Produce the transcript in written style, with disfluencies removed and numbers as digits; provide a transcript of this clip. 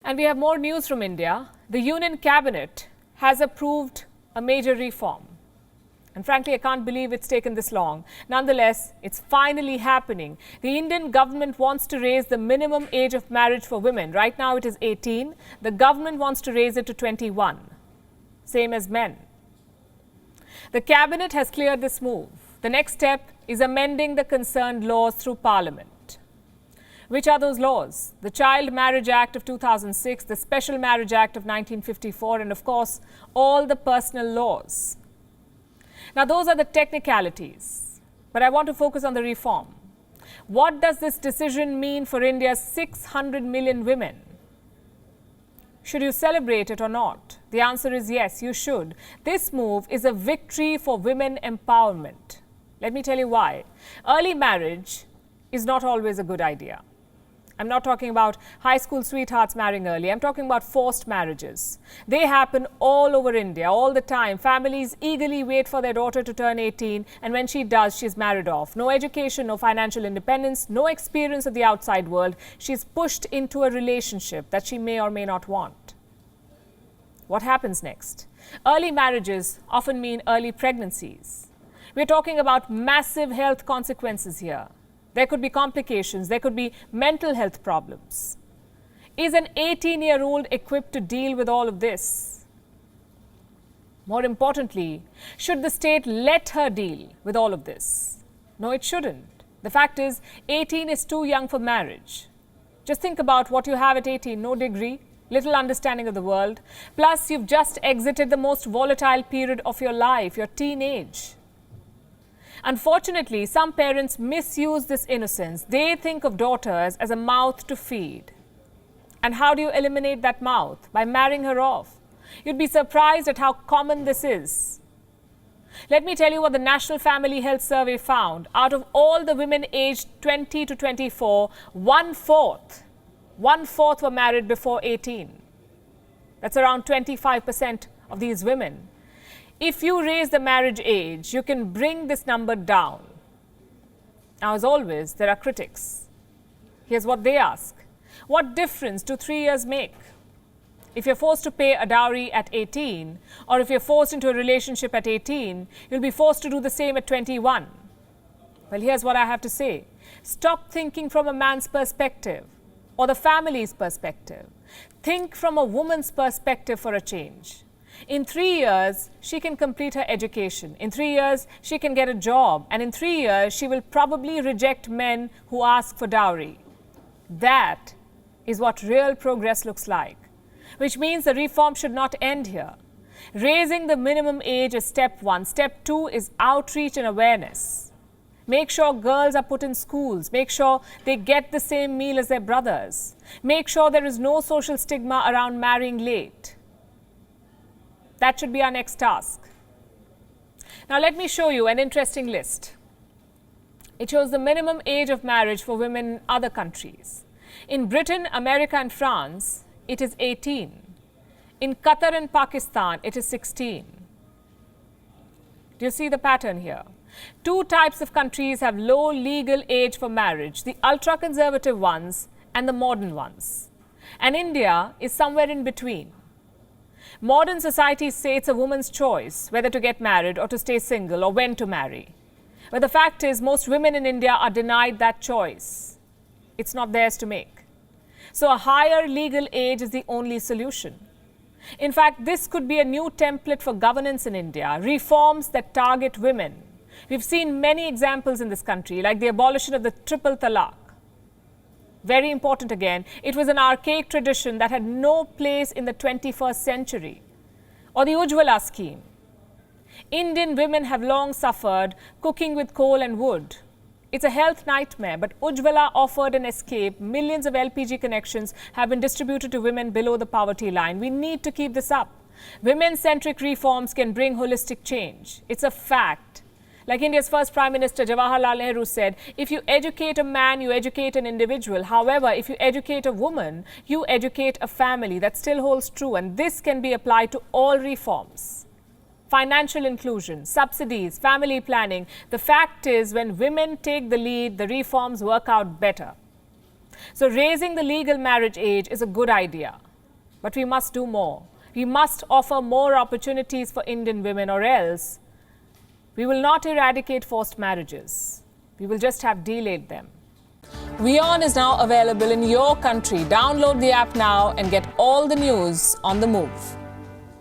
And we have more news from India. The Union Cabinet has approved a major reform. And frankly, I can't believe it's taken this long. Nonetheless, it's finally happening. The Indian government wants to raise the minimum age of marriage for women. Right now it is 18. The government wants to raise it to 21. Same as men. The cabinet has cleared this move. The next step is amending the concerned laws through Parliament. Which are those laws? The Child Marriage Act of 2006, the Special Marriage Act of 1954, and of course, all the personal laws. Now, those are the technicalities, but I want to focus on the reform. What does this decision mean for India's 600 million women? Should you celebrate it or not? The answer is yes, you should. This move is a victory for women empowerment. Let me tell you why. Early marriage is not always a good idea. I'm not talking about high school sweethearts marrying early. I'm talking about forced marriages. They happen all over India, all the time. Families eagerly wait for their daughter to turn 18, and when she does, she's married off. No education, no financial independence, no experience of the outside world. She's pushed into a relationship that she may or may not want. What happens next? Early marriages often mean early pregnancies. We're talking about massive health consequences here. There could be complications, there could be mental health problems. Is an 18-year-old equipped to deal with all of this? More importantly, should the state let her deal with all of this? No, it shouldn't. The fact is, 18 is too young for marriage. Just think about what you have at 18, no degree, little understanding of the world. Plus, you've just exited the most volatile period of your life, your teenage. Unfortunately, some parents misuse this innocence. They think of daughters as a mouth to feed. And how do you eliminate that mouth? By marrying her off. You'd be surprised at how common this is. Let me tell you what the National Family Health Survey found. Out of all the women aged 20 to 24, one-fourth were married before 18. That's around 25% of these women. If you raise the marriage age, you can bring this number down. Now, as always, there are critics. Here's what they ask. What difference do 3 years make? If you're forced to pay a dowry at 18, or if you're forced into a relationship at 18, you'll be forced to do the same at 21. Well, here's what I have to say. Stop thinking from a man's perspective or the family's perspective. Think from a woman's perspective for a change. In 3 years, she can complete her education. In 3 years, she can get a job. And in 3 years, she will probably reject men who ask for dowry. That is what real progress looks like. Which means the reform should not end here. Raising the minimum age is step one. Step two is outreach and awareness. Make sure girls are put in schools. Make sure they get the same meal as their brothers. Make sure there is no social stigma around marrying late. That should be our next task. Now, let me show you an interesting list. It shows the minimum age of marriage for women in other countries. In Britain, America, and France, it is 18. In Qatar and Pakistan, it is 16. Do you see the pattern here? Two types of countries have low legal age for marriage, the ultra-conservative ones and the modern ones. And India is somewhere in between. Modern societies say it's a woman's choice whether to get married or to stay single or when to marry. But the fact is, most women in India are denied that choice. It's not theirs to make. So a higher legal age is the only solution. In fact, this could be a new template for governance in India, reforms that target women. We've seen many examples in this country, like the abolition of the triple talaq. Very important again, it was an archaic tradition that had no place in the 21st century. Or the Ujjwala scheme. Indian women have long suffered cooking with coal and wood. It's a health nightmare, but Ujjwala offered an escape. Millions of LPG connections have been distributed to women below the poverty line. We need to keep this up. Women-centric reforms can bring holistic change. It's a fact. Like India's first Prime Minister Jawaharlal Nehru said, if you educate a man, you educate an individual. However, if you educate a woman, you educate a family. That still holds true, and this can be applied to all reforms. Financial inclusion, subsidies, family planning. The fact is, when women take the lead, the reforms work out better. So raising the legal marriage age is a good idea. But we must do more. We must offer more opportunities for Indian women, or else we will not eradicate forced marriages. We will just have delayed them. WION is now available in your country. Download the app now and get all the news on the move.